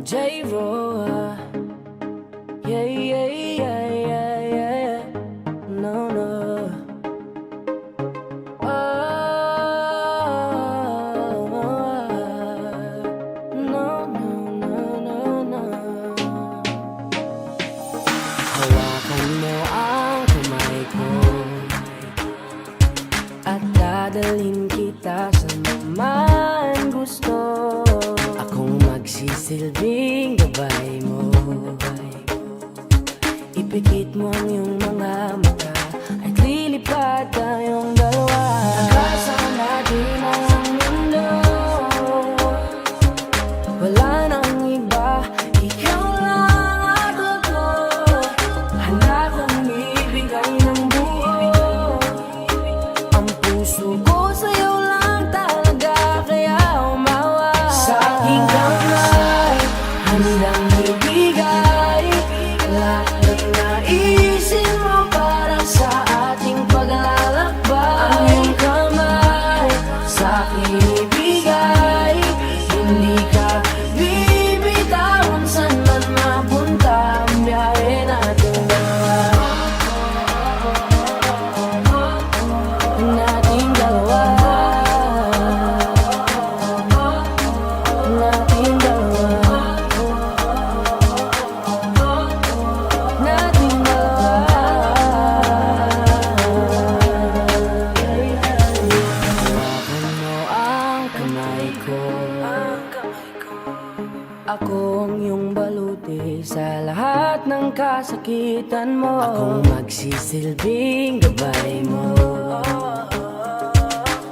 J-Ro, yeah, yeah, yeah, yeah, yeah. No, no. Oh, no, no, no, no, no. Hawakan mo ang kamay ko at dadalhin kita sa naman gusto. Akong magsisilbing gabay mo. Ipikit mo ang iyong mga mata at lilipad tayong dalawa. Nagkasama natin ang mundo. Wala nang iba, ikaw lang at ako. Handa kong ibigay ng buo. Ang puso ko sa'yo lang talaga, kaya umawa. Sa aking kamay, handang ibigay lahat ng naisin mo para sa ating paglalakbay. Ang iyong kamay sa aking ibigay, hindi ka bibitawan saan man mapunta ang biyahe natin dalawa. Nating dalawa. Nating dalawa. Nating dalawa. Hawakan mo ang kamay ko. Ako ang iyong baluti sa lahat ng kasakitan mo. Akong magsisilbing gabay mo.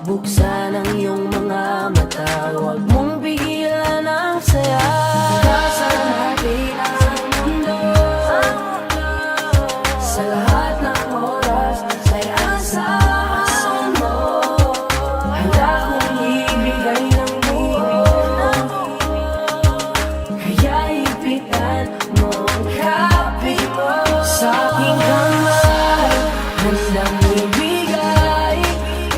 Buksan ang iyong mga mata, huwag mong pigilan ang saya. Kasama natin ang mundo. Sa lahat ng oras ay asahan mo. Handa kong ibigay ng buo. Kaya ipitan mo ang kape mo. Sa aking kamay, handang ibigay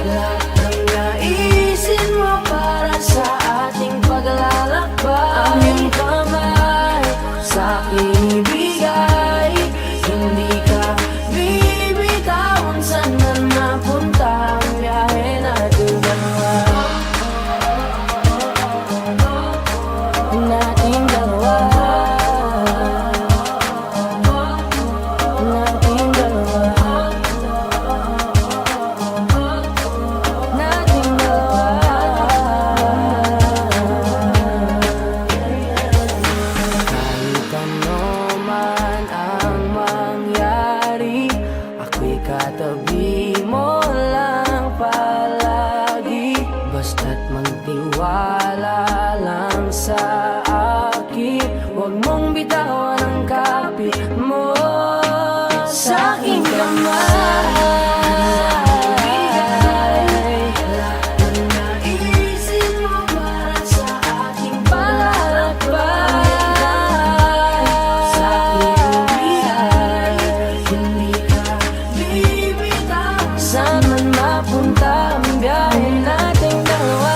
lahat ng naisin mo para sa ating paglalakbay. Ang iyong kamay sa aking ibigay, hindi ka bibitawan saan man mapunta ang biyahe natin dalawa. Nating dalawa. Nating dalawa. Nating dalawa. Kahit ano man ang mangyari, ako'y katabi mo lang palagi. Basta't magtiwala lang sa akin, huwag mong bitawan ang kapit mo. Sa aking kamay, lahat ng naisin mo para sa ating paglalakbay. Sa aking ibigay, hindi ka bibitawan saan man mapunta ang biyahe nating dalawa.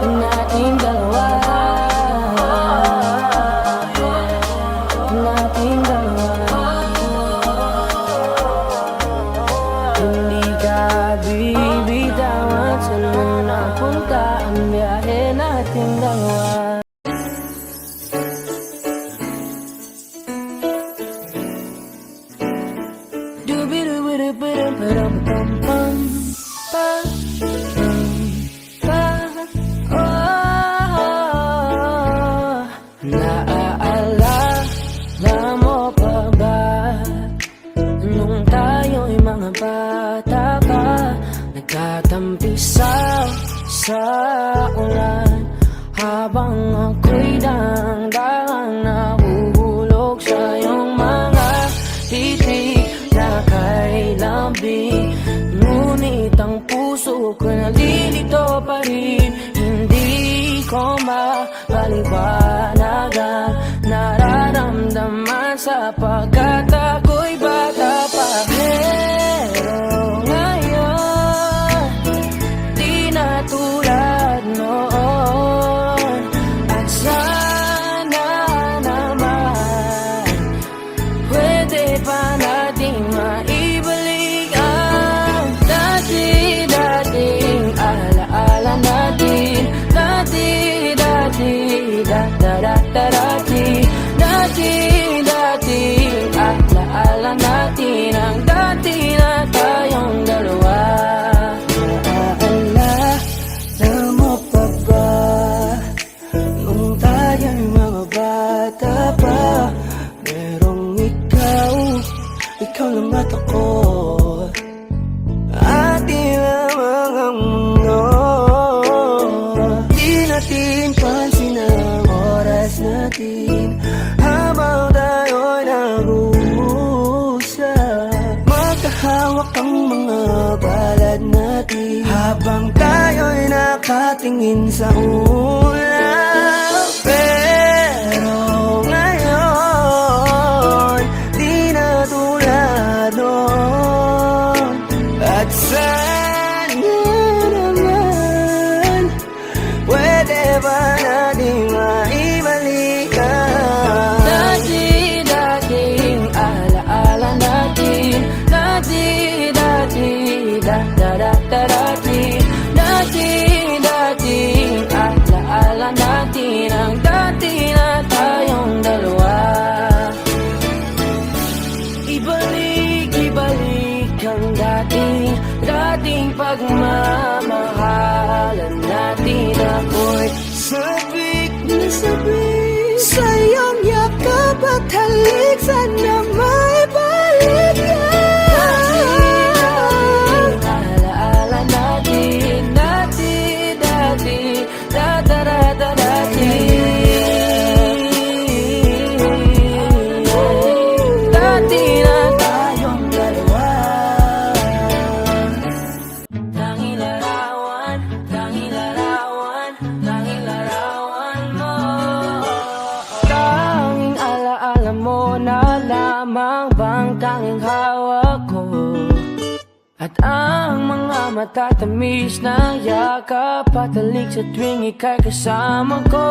Nating dalawa. Nating dalawa. Hindi ka bibitawan saan man napunta ang biyahe nating dalawa. Doobidoobidoobidoobidoobidoobidoompam, pa, pa, oh. Naaalala mo pa ba nung tayo'y mga bata pa, nagkatampisaw sa ulan, habang ako'y daang-daang nahuhulog sa iyong mga titig na kay lambing. Ngunit ang puso ko nalilito pa rin, hindi ko mapaliwanagan nararamdaman sapagkat ako'y bata pa. Pero ngayon, di na tulad noon. nakatingin sa ulap. Pero ngayon, di na tulad noon. At sana naman, pwede ba natin maibalikan dati-dating alaala natin, dati-dating da-da-da-da-dati, dati-dating alaala natin, ang dati na tayong dalawa. Ibalik ang dating pagmamahalan natin. Ako'y sabik na sabik sa iyong yakap at halik, sana maibalik yan. Alaala natin, dati-dati, da-da-da-da-dati, dati na tayong dalawa. Tanging larawan, tanging larawan, tanging larawan mo. Tanging alaala mo na lamang bang tanging hawak ko. At ang mga matatamis na yakap patalig sa tuwing ika'y kasama ko.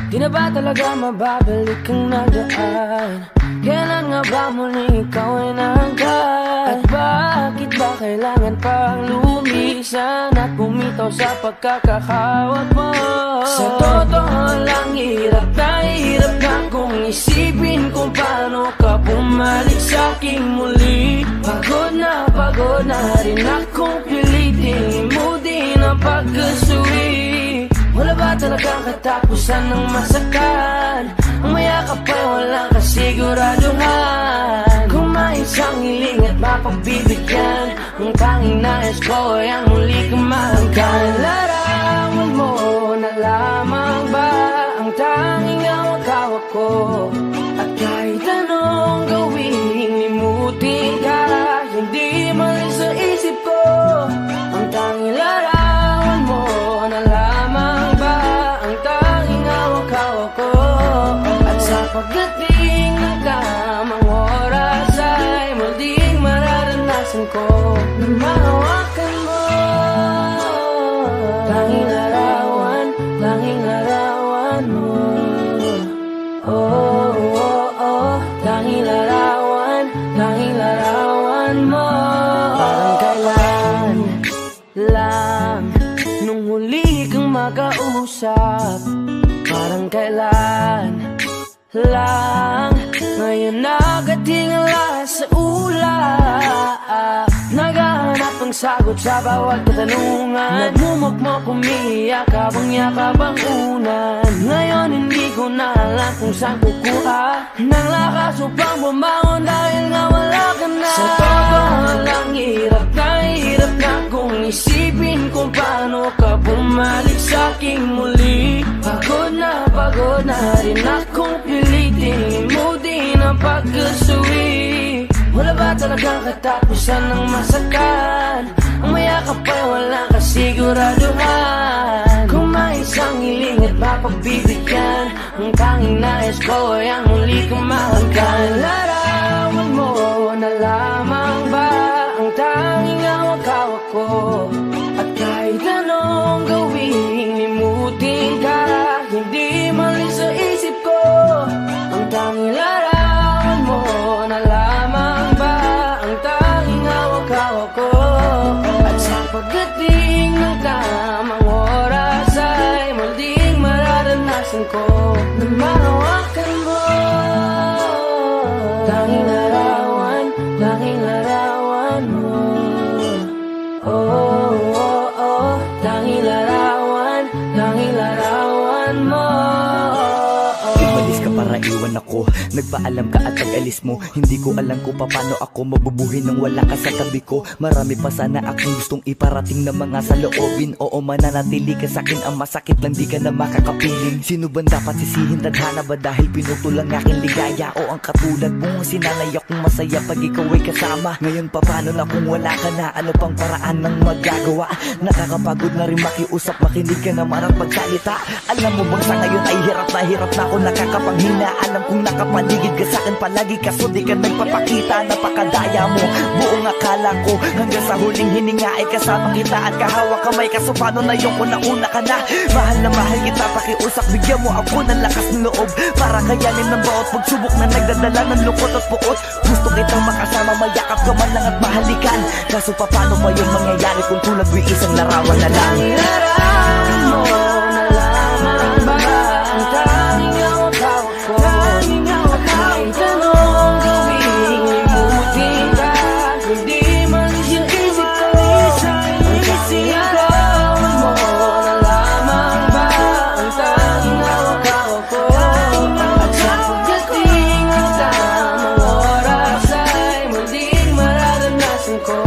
Di na ba talaga mababalik ang nagaan? Kailan nga ba muling ikaw ay nangkat? At bakit ba kailangan pang lumisan at bumitaw sa pagkakahawak mo? Sa totoo lang, hirap na kung isipin kung paano ka bumalik sa'king muli. Pagod na rin akong pilitin, imudi ng pagkasuwi. Wala ba talagang katapusan ng masakan? Ang mayakap ay walang kasiguraduhan. Kung may isang hiling at mapagbibigyan, ang tanging nais ko ay ang muli kang mahanggan. Larawan mo na lamang ba ang tanging hawak-hawak ko? At kahit anong gawin, limutin ka, hindi malis sa isip ko. Ang tanging larawan mo na lamang ba ang tanging hawak-hawak ko? At sa pagdating ng tamang oras ay muling mararanasan ko na mahawakan mo. Tanging larawan mo. Oh, oh, oh, tanging larawan mo. Parang kailan lang nung huli kang makausap, parang kailan lang ngayon nakatingala sa ulap. Naghahanap ng sagot sa bawat katanungan, nagmumukmok, umiiyak habang yakap ang unan. Ngayon hindi ko na alam kung saan kukuha ng lakas upang bumangon dahil nga wala ka na. Sa totoo lang, hirap na kung isipin kung paano ka bumalik sa'king muli. Pagod na rin akong pilitin, imudi ng pagkasuwi. Wala ba talagang katapusan ng masakan? Ang mayakap ay walang kasiguraduhan. Kung may isang hiling at mapagbibigyan, ang tanging nais ko ay ang muli kang mahanggan. Larawan mo na lamang ba ang tanging hawak-hawak ko? At kahit anong gawin, limutin ka, hindi malis sa isip ko. Ang tanging larawan mo na lamang ba ang tanging hawak-hawak ko? At sa pagdating ng tamang oras ay muling mararanasan ko na mahawakan mo. Tanging larawan mo. Oh, oh, oh, tanging larawan mo. Ipalis ka para maiwan ako. Nagpaalam ka at pag-alis mo, hindi ko alam kung paano ako mabubuhay nang wala ka sa tabi ko. Marami pa sana akong gustong iparating na mga saloobin. Oo, mananatili ka sa'kin, ang masakit lang di ka na makakapiling. Sino ba dapat sisihin, tadhana ba dahil pinutol ang aking ligaya? O ang katulad mo, sinanay akong masaya pag ikaw ay kasama. Ngayon pa paano na kung wala ka na, ano pang paraan ng magagawa? Nakakapagod na rin makiusap, makinig ka naman at magsalita. Alam mo bang sa ngayon ay hirap na ako, nakakapanghina. Alam kong nakapaligid ka sa'kin palagi, kaso di ka nagpapakita. Napakadaya mo, buong akala ko, hanggang sa huling hininga ay kasama kita at kahawak kamay. Kaso paano na yung una ka na? Mahal na mahal kita, pakiusap, bigyan mo ako ng lakas ng loob para kayanin ng bawat pagsubok na nagdadala ng lungkot at puot. Gusto kitang makasama, mayakap ka man lang at mahalikan. Kaso paano pa yung mangyayari kung tulad mo isang larawan na lang? Larawan mo na lamang ba ang tanging hawak ko? May tanong gawing limutin ka, kundi malis yung isip ko. Larawan mo na lamang ba ang tanging hawak ko? At sa pagdating ng tamang oras ay muling mararanasan ko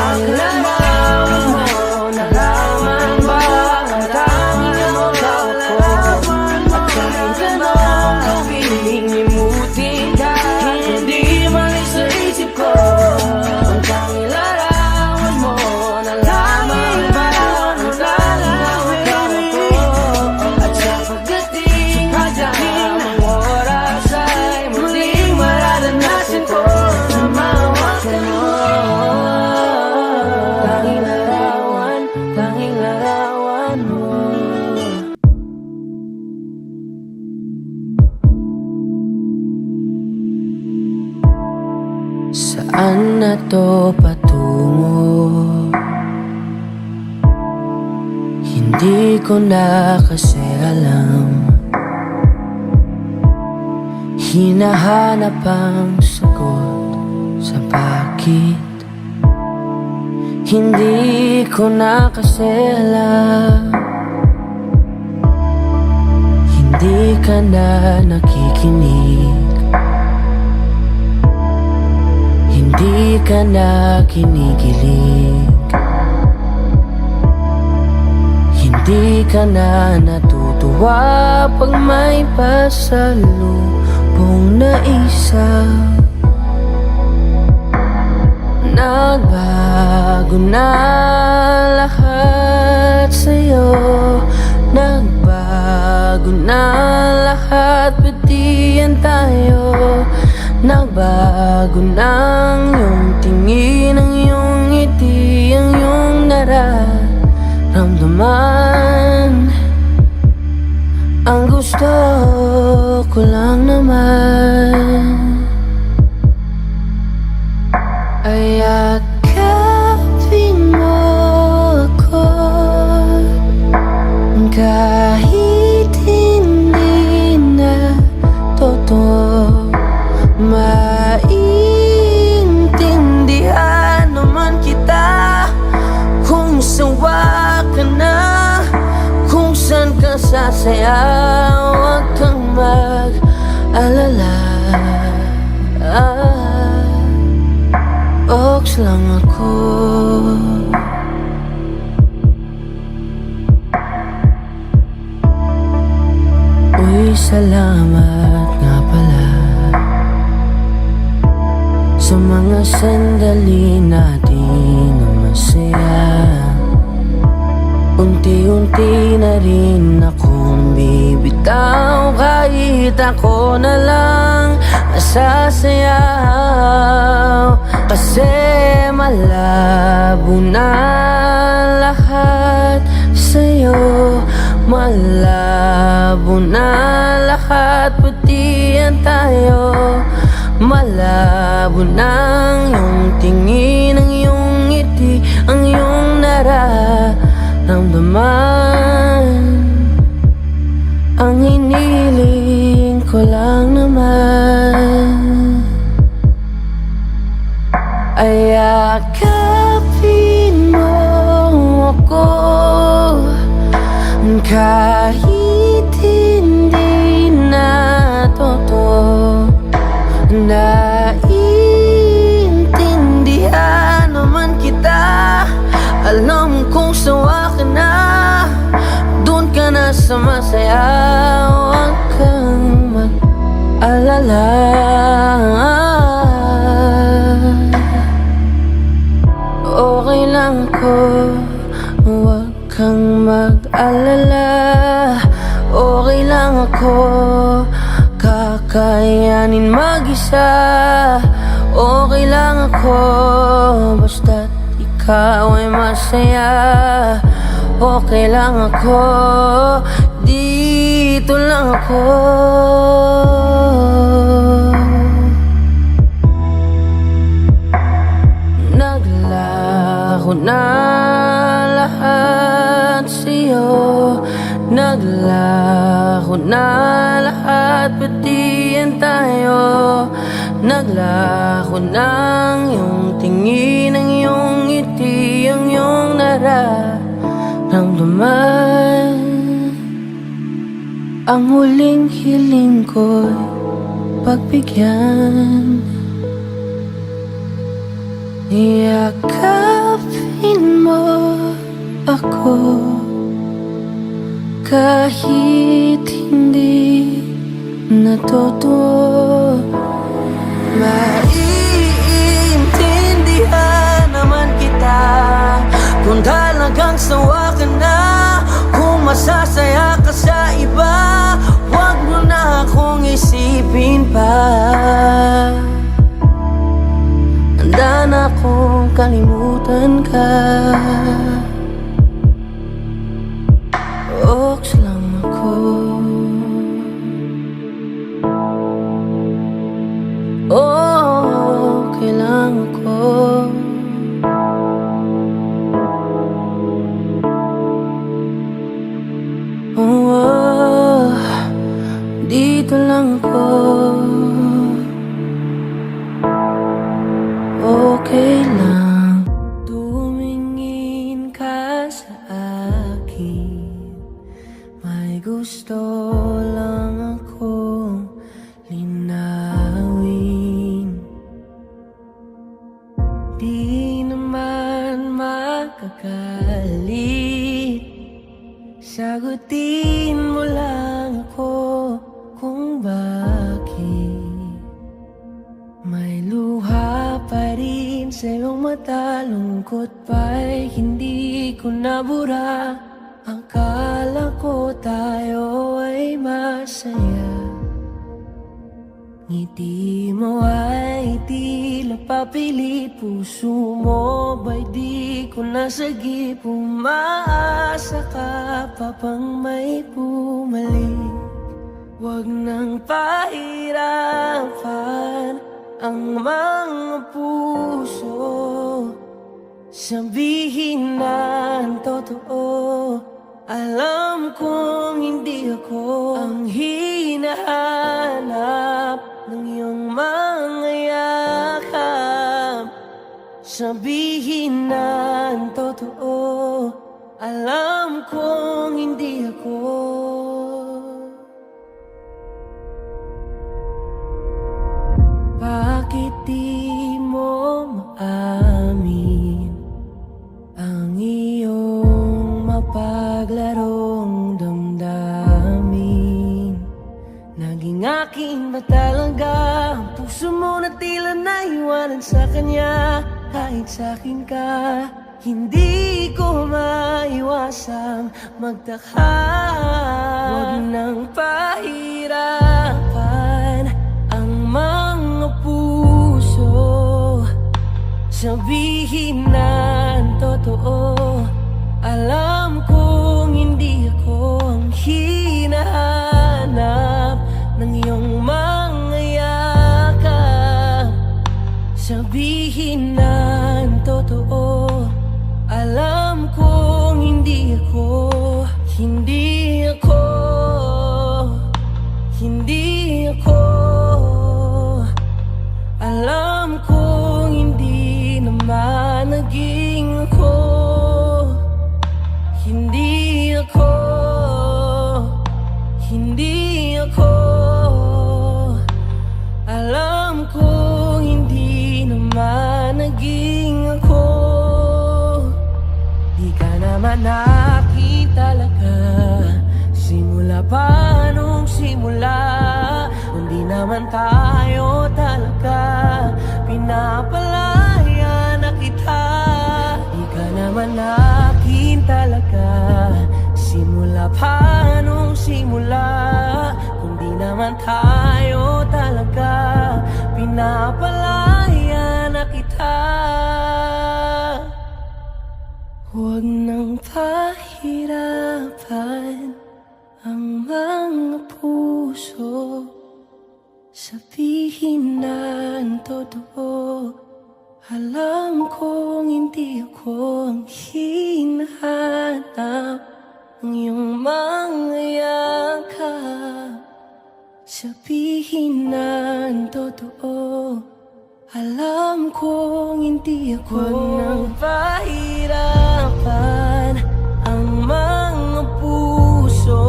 ang larawan mo na lamang ba ang tanging hawak ko? At kahit anong gawing limutin ka, hindi malis sa isip ko ang tanging larawan mo na lamang ba ang tanging hawak ko? At sa pagdating ng tamang oras ay muling mararanasan ko na mahawakan mo. Tanging larawan mo. Saan na to patungo? Hindi ko na kasi alam. Hinahanap ang sagot sa bakit. Hindi ko na kasi alam. Hindi ka na nakikinig. Hindi ka na kinikilig. Hindi ka na natutuwa pag may pasalubong na isa. Nagbago na lahat sa'yo. Nagbago na lahat, pati yan tayo. Nagbago na ang iyong tingin, ang iyong ngiti, ang iyong nararamdaman. Ang gusto ko lang naman ay yakapin mo ako kahit hindi na totoo. Maintindihan naman kita kung sawa ka na, kung saan ka sasaya. Huwag kang mag-alala. Ox lang ako. Uy, salamat nga pala sa mga sandali natin na masaya. Unti-unti na rin akong bibitaw, kahit ako na lang masasayaw. Kasi malabo na lahat sa'yo. Malabo na lahat, pati yan tayo. Malabo na ang iyong tingin, ang iyong ngiti, ang iyong nararamdaman. Ang hiniling ko lang naman ay yakapin mo ako kahit hindi na basta masaya. Huwag kang mag-alala. Okay lang ako, huwag kang mag-alala. Okay lang ako, kakayanin mag-isa. Okay lang ako, basta't ikaw ay masaya. Okay lang ako, dito lang ako. Naglaho na lahat sa'yo, naglaho na lahat, pati yan tayo. Naglaho ng iyong tingin, ang iyong ngiti, ang iyong nararamdaman. Ang huling hiling ko'y pagbigyan. Yakapin mo ako kahit hindi natutuwa. Maiintindihan naman kita kung talagang sawa ka na. Kung masasaya ka sa iba, huwag mo na akong isipin pa. Handa na akong kalimutan ka. Oks lang ako. Okay lang ako. Dito lang ako. Okay lang. Tumingin ka sa akin, may gusto lang akong linawin. Di naman makakalit, sagutin mo lang ako kung bakit may luha pa rin sa iyong mata. Lungkot pa'y hindi ko nabura. Akala ko tayo ay masaya. Ngiti mo ay tila papilit, puso mo ba'y di ko nasagip. Umaasa ka pa bang may bumalik. Huwag nang pahirapan ang mga puso. Sabihin na ang totoo, alam kong hindi ako ang hinahanap ng iyong mga yakap. Sabihin na ang totoo, alam kong hindi ako. Bakit di mo maamin ang iyong mapaglarong damdamin? Naging akin ba talaga ang puso mo na tila naiwanan sa kanya? Kahit sa'kin ka, hindi ko maiwasang magtaka. Huwag nang pahirapan ang mga puso. Sabihin na ang totoo, alam kong hindi ako ang hinahanap ng iyong mga yakap. Sabihin na ang totoo, alam kong hindi ako, hindi ako, hindi ako. Alam kong hindi naman naging ako, hindi ako, hindi ako. Alam kong hindi naman naging ako. Di ka naman akin talaga, pa nung simula. Hindi naman tayo talaga pinapalaya na kita. Di ka naman akin talaga. Simula pa nung simula. Kundi naman tayo talaga pinapalaya na kita. Huwag nang pahirapan ang mga puso. Sabihin na ang totoo. Alam kong hindi ako ang hinahanap ng iyong mga yakap. Sabihin na ang totoo. Alam kong hindi ako. Huwag nang pahirapan ang mga puso.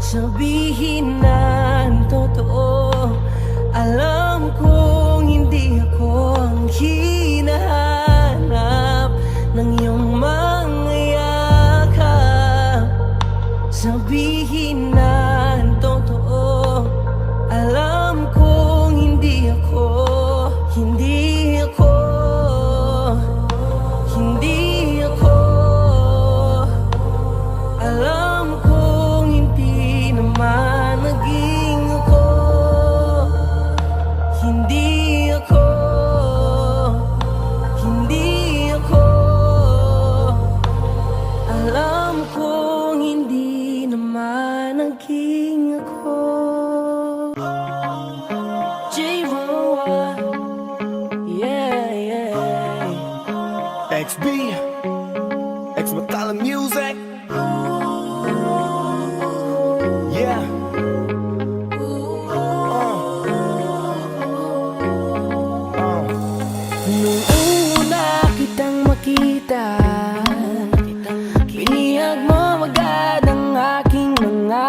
Sabihin na ang totoo. Alam kong hindi ako ang hinahanap ng iyong mga yakap. Sabihin na ang totoo. Alam kong hindi ako. Hindi ako. Hindi ako. Alam kong hindi naman naging ako. Hindi ako. Hindi ako. Alam kong hindi naman naging ako. J-Roa. Yeah, yeah. XB, X Metal Music. Yeah. Nung una kitang makita, binihag mo agad ang aking mga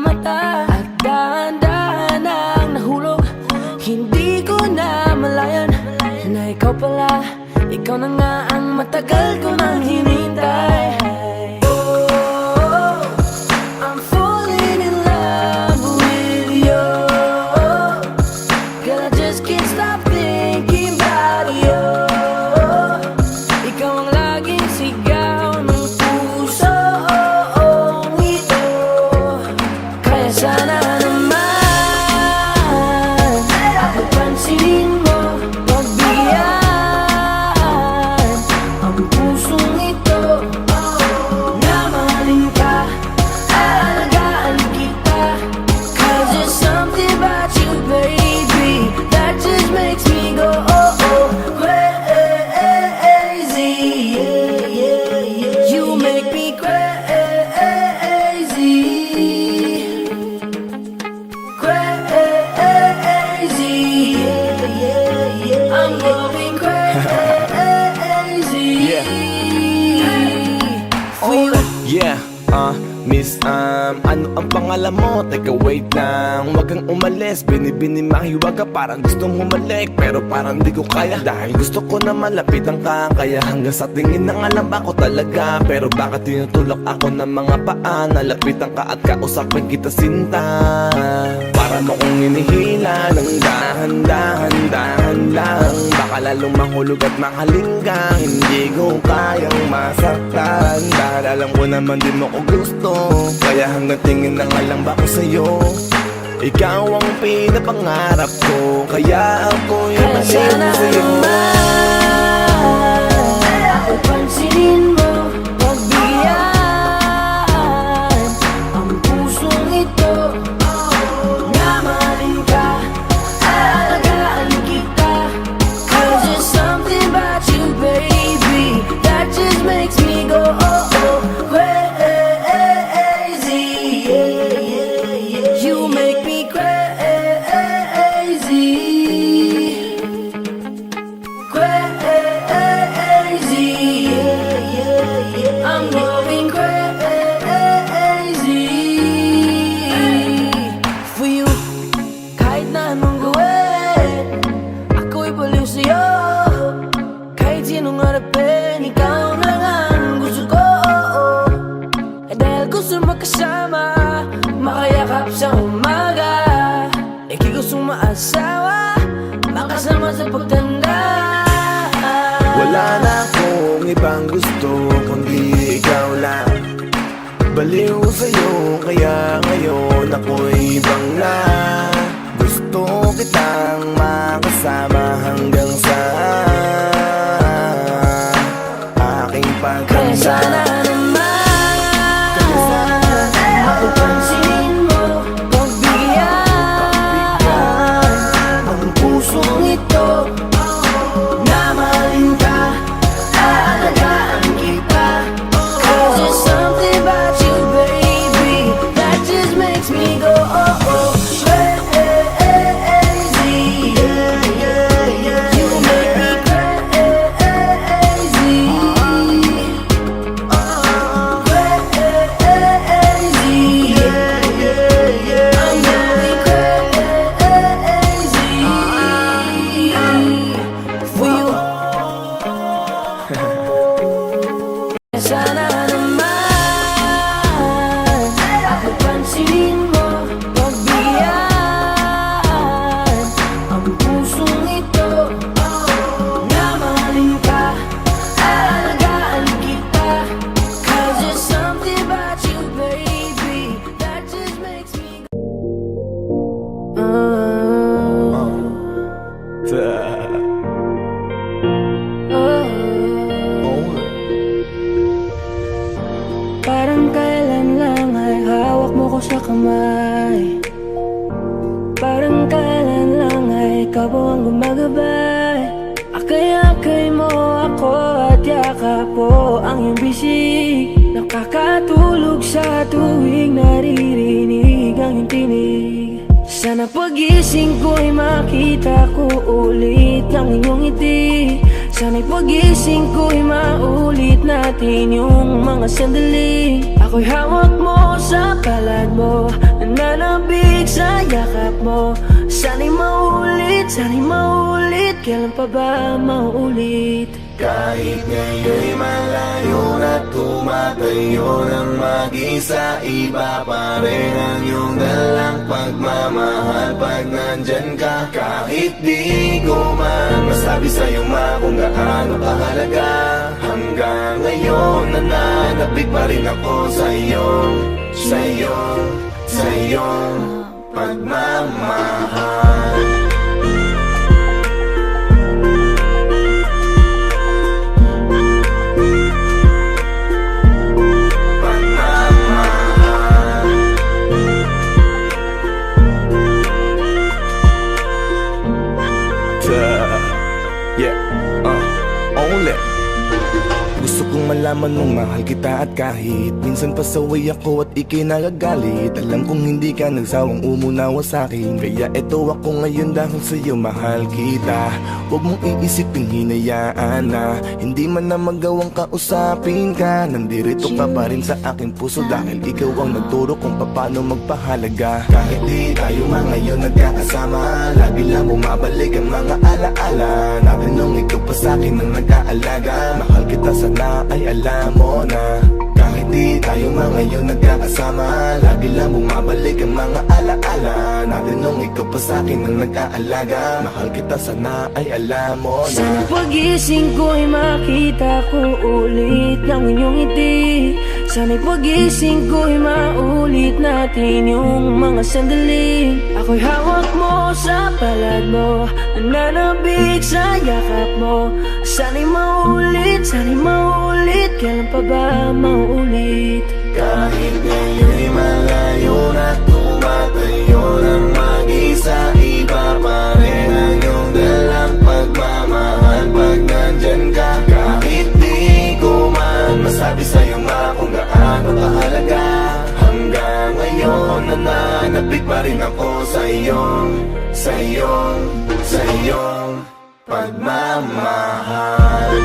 mata. At dahan-dahan ang nahulog. Hindi ko na malayan na ikaw pala. Ikaw na nga ang matagal ko nang hinintay. Oh, I'm falling in love with you. Girl, I just can't stop thinking about you. Ikaw ang laging sigaw ng puso ito. Kaya sana naman ako pansinin mo. Pagbigyan ang pusong ito. Na mahalin ka, alagaan kita. 'Cause there's something about you, baby, that just makes me go crazy. Yeah, yeah, yeah. You make me crazy. Crazy. Yeah, yeah, yeah. I'm going crazy. Yeah. For you. Yeah, Miss, ano ang pangalan mo? Teka, wait lang. Huwag kang umalis, binibini mahiwag ka. Parang gustong humalik, pero parang di ko kaya. Dahil gusto ko na malapitan ka. Kaya hanggang sa tingin ng alam ako talaga. Pero bakit tinutulak ako ng mga paa? Nalapitan ka at kausapin kita, sinta. Para mo kong inihila ng dahan-dahan lang. Baka lalong mahulog at mahalin ka. Hindi ko kayang masaktan. Dahil alam ko naman din mo ko gusto. Kaya hanggang tingin na nga lang ba ko sa'yo? Ikaw ang pinapangarap ko. Kaya ako yung Kaya sana sa'yo. naman ako pansinin mo. Pagbigyan ang pusong ito. Na mahalin ka, alagaan kita. 'Cause there's something about you, baby, that just makes me go crazy. Yeah, yeah, yeah. You make me crazy. Crazy. Yeah, yeah, yeah. I'm going crazy for you. Kahit na anong gawin, ako'y baliw sa'yo. Kahit sinong harapin, ikaw na lang ang gusto ko. Dahil gusto mo magkasama, makayakap sa umaga. Ika'y gustong maasawa, makasama sa pagtanda. Wala na akong ibang gusto kundi ikaw lang. Baliw sa'yo kaya ngayon ako'y ibang na. Gusto kitang makasama hanggang sa aking Kaya pagkanda. sana naman mapapansin mo, pagbigyan ang pusong ito na mahalin ka, aalagaan kita. 'Cause there's something about you, baby, that just makes me go oh oh crazy. You make me crazy. I'm going crazy for you. Sana naman mapansin mo, pagbigyan ang pusong ito na mahalin ka, aalagaan kita. 'Cause there's something about you, baby, that just makes me go Parang kailan lang ay hawak mo ko sa kamay. Parang kailan lang ay ikaw ang gumagabay. Akay-akay mo ako at yakap po ang iyong bisig. Nakakatulog sa tuwing naririnig ang iyong tinig. Sana pagising ko'y makita ko ulit ang inyong ngiti. Sana'y pagising ko'y maulit natin yung mga sandali. Ako'y hawak mo sa palad mo, nananabig sa yakap mo. Sana'y maulit, kailan pa ba maulit? Kahit ngayon'y malayo na tumatayo ng mag-isa, iba pa rin ang iyong dalang pagmamahal pag nandyan ka. Kahit di ko man masabi sa'yo kung gaano kahalaga, hanggang ngayon nananabig pa rin ako sa iyong pagmamahal. Only gusto kong malaman mong mahal kita at kahit minsan pasaway ako at ika'y nagagalit, alam kong hindi ka nagsawang umunawa sa'kin. Kaya eto ako ngayon dahil sa'yo mahal kita. Huwag mong iisipin hinayaan na hindi man na magawang kausapin ka. Nandirito ka pa rin sa aking puso dahil ikaw ang nagturo kung paano magpahalaga. Kahit di tayo ngayon nagkakasama, lagi lang bumabalik ang mga alaala natin nung ikaw pa sa'kin ang nag-aalaga. Mahal kita sana ay alam mo na. Kahit di tayo ngayon nagkakasama, lagi lang bumabalik ang mga alaala natin nung ikaw pa sa'kin ang nag-aalaga. Mahal kita sana ay alam mo na. Sana pagising ko'y makita ko ulit ang inyong ngiti. Sana'y pagising ko'y maulit natin yung mga sandali. Ako'y hawak mo sa palad mo, nananabig sa yakap mo. Sana'y maulit, kailan pa ba maulit? Kahit ngayon'y malayo na tumatayo ng mag-isa, iba pa rin ang iyong dalang pagmamahal pag nandyan ka. Kahit di ko man masabi sa'yo kung gaano kahalaga, hanggang ngayon nananabig pa rin ako sa iyong pagmamahal.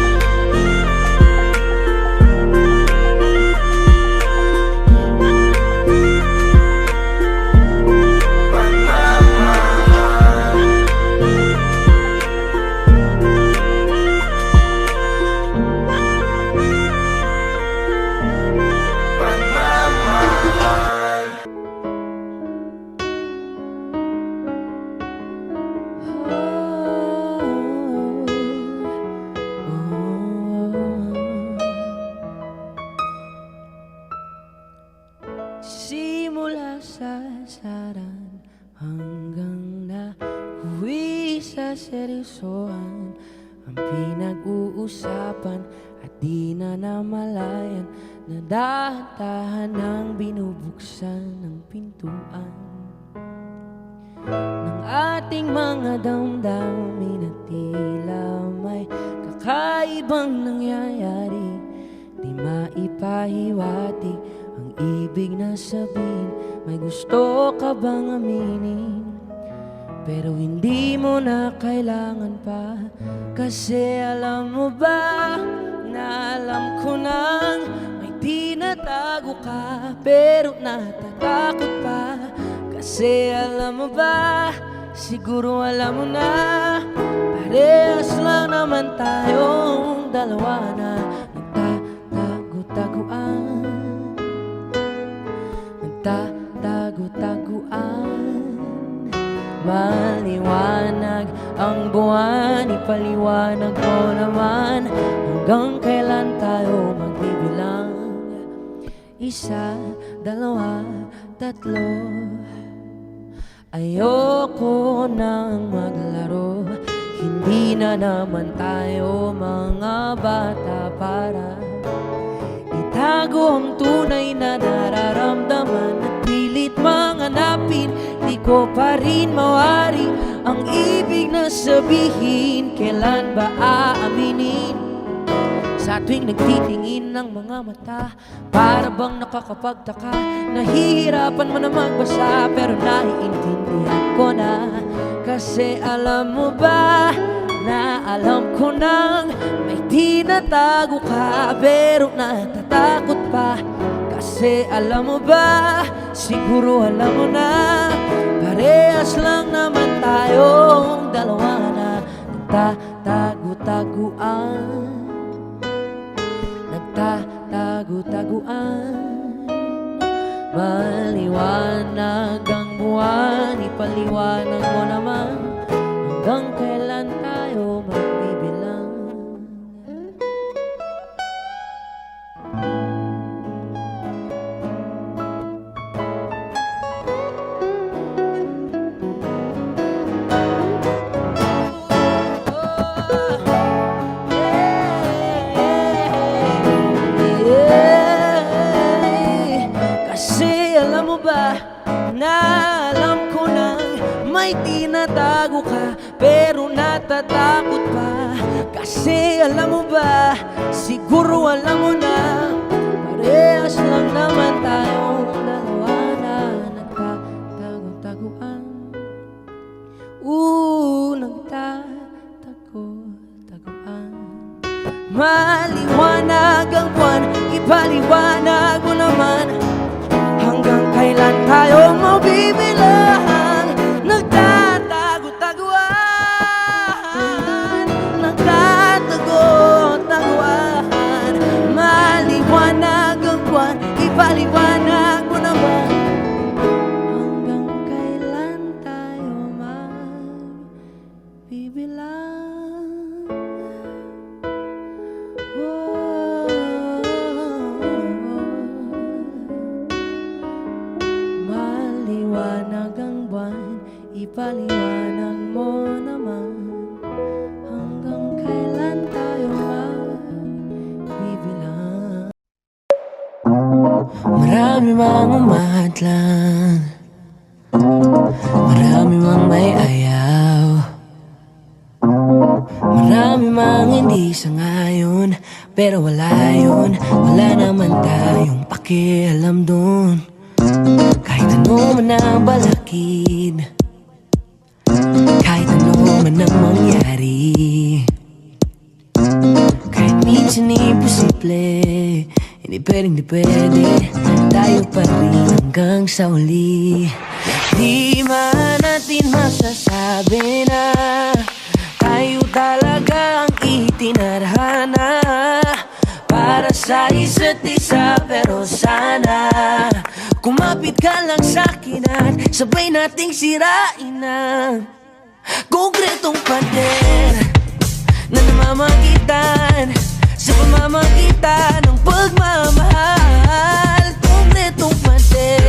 Simula sa saran hanggang na uwi sa seryosohan, ang pinag-uusapan at di na namalayan na dahan-dahan ang binubuksan ng pintuan ng ating mga damdamin at tila may kakaibang nangyayari. Di maipahiwatig ang ibig na sabihin, may gusto ka bang aminin? Pero hindi mo na kailangan pa, kasi alam mo ba na alam ko nang may tinatago ka, pero natatakot pa. Kasi alam mo ba, siguro alam mo na, parehas lang naman tayong dalawa na nagtatago-taguan, nagtatago-taguan. Maliwanag ang buwan, ipaliwanag mo naman, hanggang kailan tayo magbibilang? Isa, dalawa, tatlo. Ayoko nang maglaro, hindi na naman tayo mga bata para itago ang tunay na nararamdaman at pilit manganapin. Di ko pa rin mawari ang ibig na sabihin, kailan ba aaminin? Sa tuwing nagtitingin ng mga mata, para bang nakakapagtaka, nahihirapan mo na magbasa, pero naiintindihan ko na. Kasi alam mo ba, na alam ko nang may tinatago ka, pero natatakot pa. Kasi alam mo ba, siguro alam mo na, parehas lang naman tayong dalawa na nagtatago-taguan, nagtatago-taguan. Maliwanag ang buwan, ipaliwanag mo naman, hanggang kailan tayo magbibilang? Kasi alam mo ba, na alam ko nang may tinatago ka, pero natatakot pa. Kasi alam mo ba, siguro alam mo na, parehas lang naman tayong dalawa na nagtatago-taguan. Nagtatago-taguan. Maliwanag ang buwan, ipaliwanag mo naman, hanggang kailan tayo mabibilang? Nagtatago-taguan, nagtatago-taguan. Maliwanag ang buwan, ipaliwanag mo naman, hanggang kailan tayo magbibilang? Maliwanag ang buwan, ipaliwanag mo naman, hanggang kailan tayo magbibilang? Marami mang umadlang, marami mang may ayaw, marami mang hindi sangayon, pero wala yun, wala naman tayong pakialam dun. Kahit ano man ang balakid, kahit ano man ang mangyari, kahit minsan imposible, hindi pwede, tayo pa rin hanggang sa uli. Di man natin masasabi na tayo talaga ang itinadhana para sa isa't isa, pero sana kumapit ka lang sa'kin at sabay nating sirain ang konkretong pader na namamagitan sa pamamagitan ng pagmamahal. Konkretong pader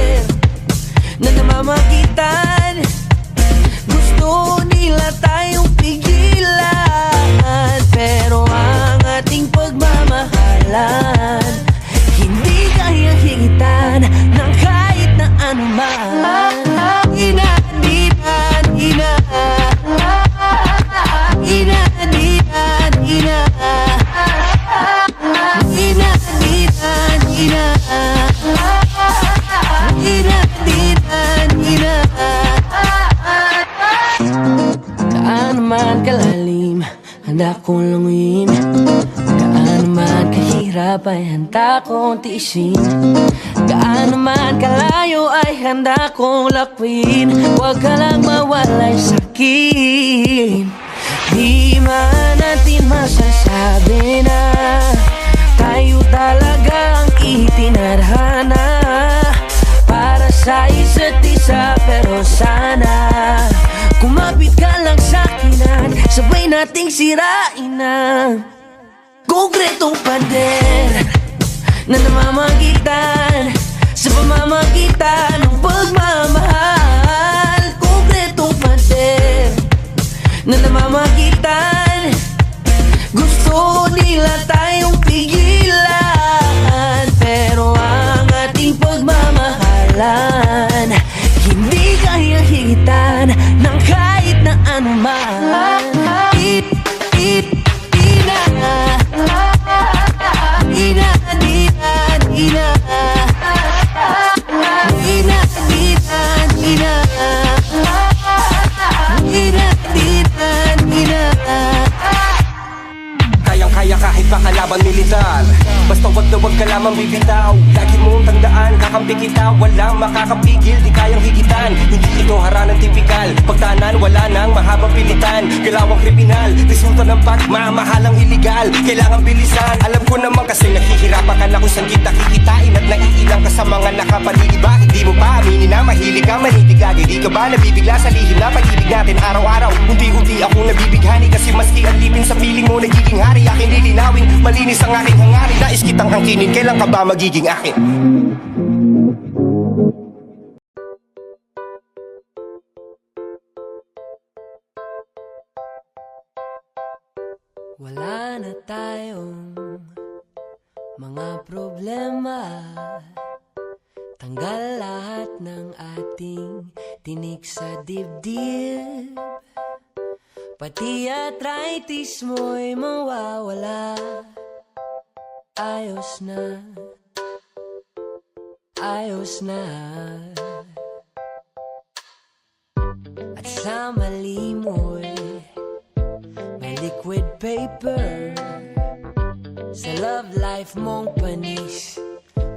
kita kong tiisin. Gaano man kalayo ay handa kong lakwin. Huwag ka lang mawalay sa'kin. Di man natin masasabi na tayo talaga ang itinadhana para sa isa't isa. Pero sana kumapit ka lang sa'kin at sabay nating sirain ang konkretong pader na namamagitan sa pamamagitan ng pagmamahal. Konkretong pader na namamagitan, gusto nila tayong pigilan, pero ang ating pagmamahalan hindi kaya higitan ng kahit na anuman. Kayang-kaya kahit makalaban militar, basta wag na wag ka lamang bibitaw. Lagi mong tandaan, kakampi kita, walang makakapigil, di kayang higitan. Hindi ito haranang tipikal, pagtanan wala nang mahabang pilitan. Galawang kriminal, resulta ng pagmamahalang iligal. Kailangan bilisan, alam ko naman kasi nahihirapan ka na kung saan kita kikitain. At naiilang ka sa mga nakapaligid. Bakit di mo pa aminin na mahilig ka manitig lagi? Di ka ba nabibigla sa lihim na pag-ibig natin araw-araw? Unti-unti akong nabibighani kasi maski ang lipin sa piling mo nagiging hari. Aking lilinawin, malinis ang aking hangarin. Nais kitang angkinin, kailan ka ba magiging akin? Wala na tayong mga problema, tanggal lahat ng ating tinik sa dibdib. Pati arthritis mo'y mawawala. Ayos na, ayos na. At sa mali mo'y may liquid paper. Sa love life mong panis,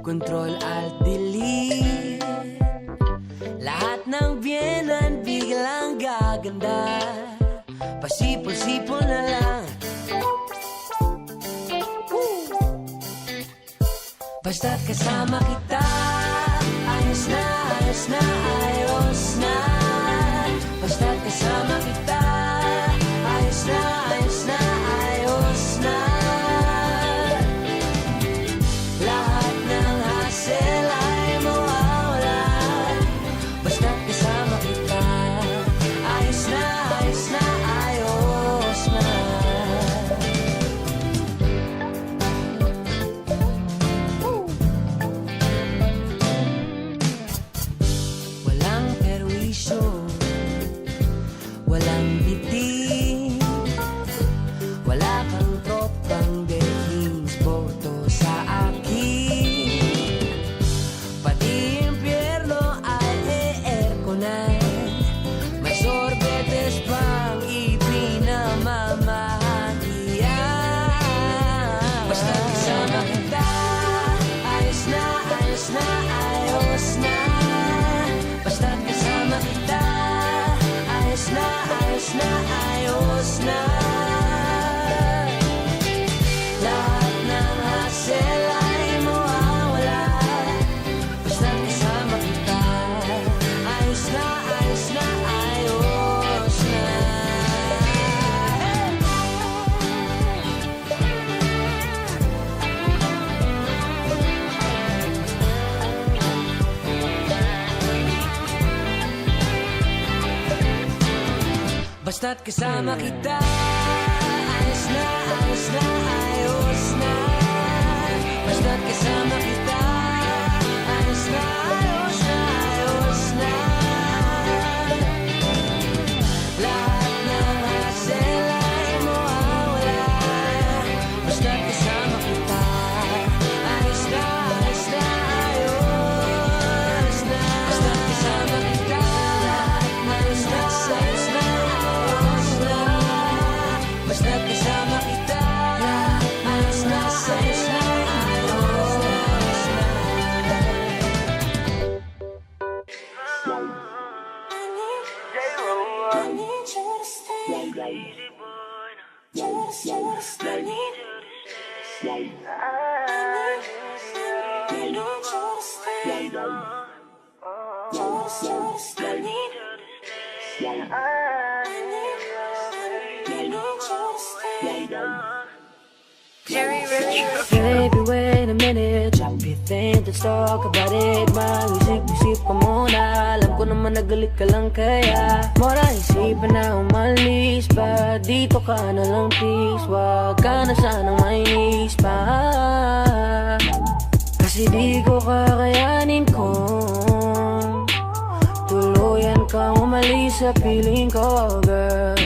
Control Alt Delete. Lahat ng biyenan biglang gaganda. Pasipol-sipol na lang. Basta't kasama kita, ayos na, ayos na, ayos na. Basta't kasama kita, ayos na, ayos na, ayos na. Lahat ng hassle ay mawawala. Basta't kasama kita, ayos na, ayos na, ayos na. Walang perwisyo, walang bitin, wala kang tropang dekins boto sa akin. Pati impyerno ay e-airconan, may sorbetes pang ipinamamahagian. Basta kasama kita, ayos na, ayos na, ayos na. Basta kasama kita, ayos na, ayos na, ayos na. Lahat ng hassle ay mawawala. Basta kasama kita, ayos na, ayos na, ayos na. Basta't kasama kita, ayos na, ayos na, ayos na. Basta't kasama kita, ayos na, ayos na, ayos na. Lahat ng hassle ay mawawala. Basta't kasama kita, ayos na, ayos na, ayos na. Basta't kasama kita, ayos na, ayos na, ayos na. Basta't kasama kita, Baby, wait a minute. Drop your thing, let's talk about it. Mag-isip-isip ka muna. Alam ko naman nagalit ka lang kaya mora isipan na umalis pa. Dito ka na lang please. Wag ka na sanang mainis pa. Kasi di ko kakayanin kung tuluyan kang umalis sa piling ko, girl.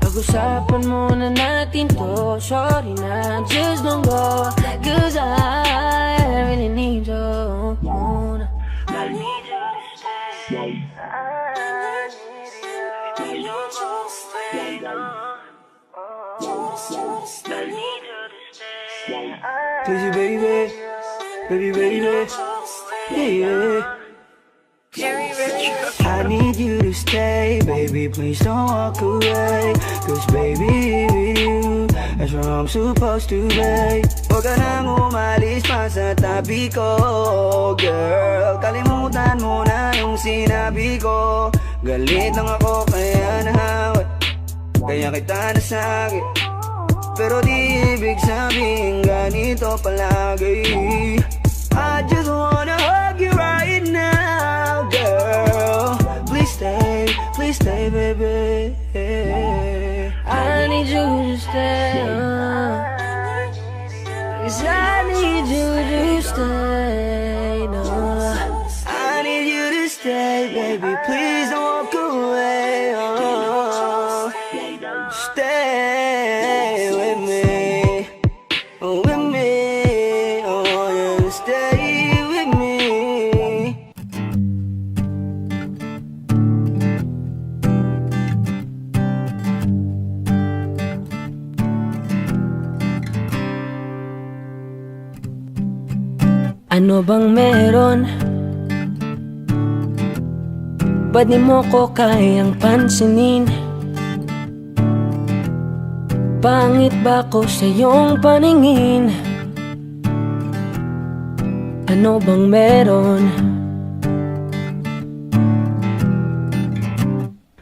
Pag-usapan muna natin to. Sorry na, just don't go. Cause I really need you. I need you to stay. I need you. You just stay. I need you to stay. Please, baby, baby, yeah. I need you to stay, baby, please don't walk away. Cause baby, with you, that's where I'm supposed to be. Huwag ka nang umalis pa sa tabi ko, girl. Kalimutan mo na yung sinabi ko. Galit lang ako kaya nahawat, kaya kita nasakit. Pero di ibig sabihin ganito palagi. I just wanna hug you right now, girl. Please stay, baby. I need you to stay. Cause I need you to stay. No. I need you to stay, baby. Please don't walk away. Oh, stay with me, with me. I want you to stay with me. Ano bang meron? Ba't di mo ko kayang pansinin? Pangit ba ko sa iyong paningin? Ano bang meron?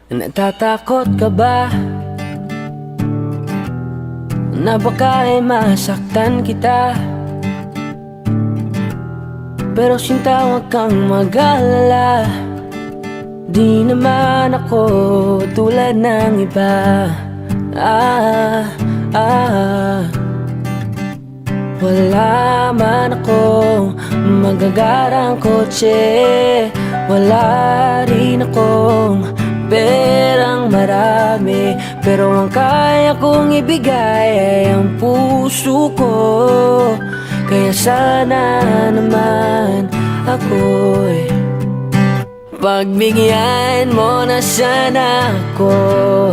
Natatakot ka ba? Na baka ay masaktan kita? Pero sinta, huwag kang mag-alala. Di naman ako tulad ng iba. Wala man akong magagarang kotse. Wala rin akong perang marami. Pero ang kaya kong ibigay ay ang puso ko. Kaya sana naman ako'y pagbigyan mo na sana ako.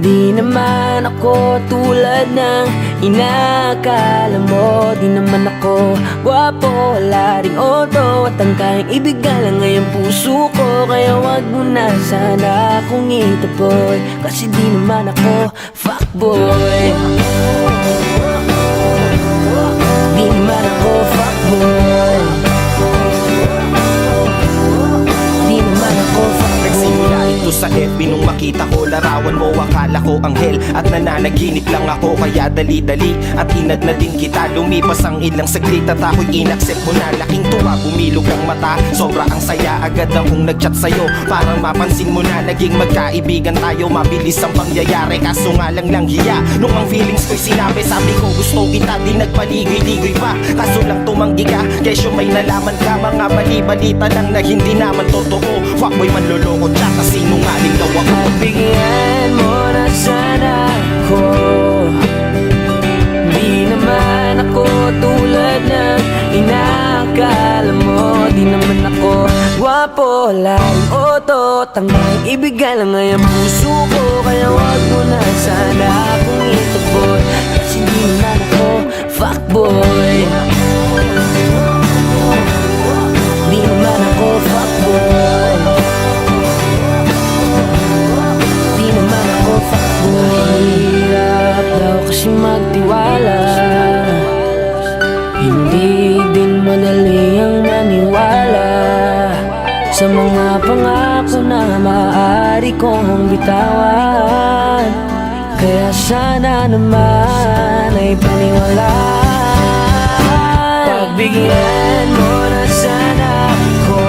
Di naman ako tulad ng inakala mo. Di naman ako gwapo, wala ring auto. At ang kayang ibigay lang ay ang puso ko. Kaya wag mo na sana akong itaboy. Kasi di naman ako fuckboy. Di naman ako fuckboy. Di naman ako fuckboy. Nagsimula ito sa FB nung makita ko larawan mo. Akala ko anghel at nananaginip lang ako. Kaya dali-dali at inad na din kita. Lumipas ang ilang saglit at ako'y inaccept mo na. Laking tuwa, bumilog ang mata. Sobra ang saya, agad akong nagchat sa'yo. Parang mapansin mo na naging magkaibigan tayo. Mabilis ang pangyayari, kaso nga lang hiya. Nung ang feelings ko'y sinabi, sabi ko gusto kita. Di nagpaligoy-ligoy pa, kaso lang tumanggi ka. Kesyo may nalaman ka, mga bali-balita lang na hindi naman totoo. Fuckboy man loloko, tsaka sinungaling daw ako. Pagbigyan mo na sana ako. Di naman ako tulad ng inakala mo. Di naman ako gwapo, lang auto. Tanging ibigay lang ay ang puso ko. Kaya wag mo na sana akong itaboy. Kasi di naman ako fuckboy. Di naman ako fuckboy. Di naman ako fuckboy. Hirap daw kasi magtiwala. Hindi din madali ang sa mga pangako na maaari kong bitawan. Kaya sana naman ay paniwalaan. Pagbigyan mo na sana ako.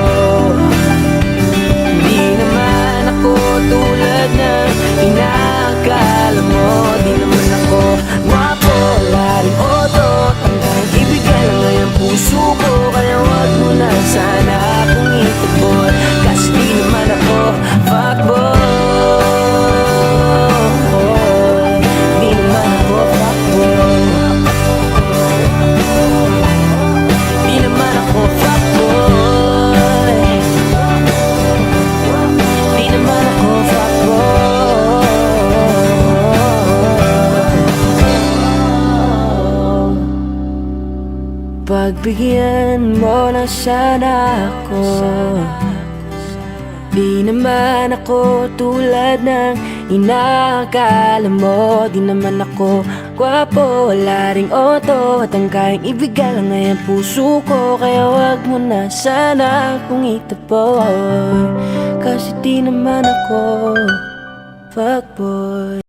Di naman ako tulad ng inaakala mo. Di naman ako gwapo, laring oto. Tangkang ibigay lang ngayong puso ko. Kaya wag mo na sana akong itagpon. Kasi di naman ako fuckboy. Di naman ako fuckboy. Di naman ako fuckboy. Di naman ako fuckboy. Pagbigyan mo na sana ako. Di naman ako tulad ng inaakala mo. Di naman ako gwapo, wala ring oto. At ang kayang ibigay lang ay ang puso ko. Kaya wag mo na sana akong itaboy. Kasi di naman ako fuckboy.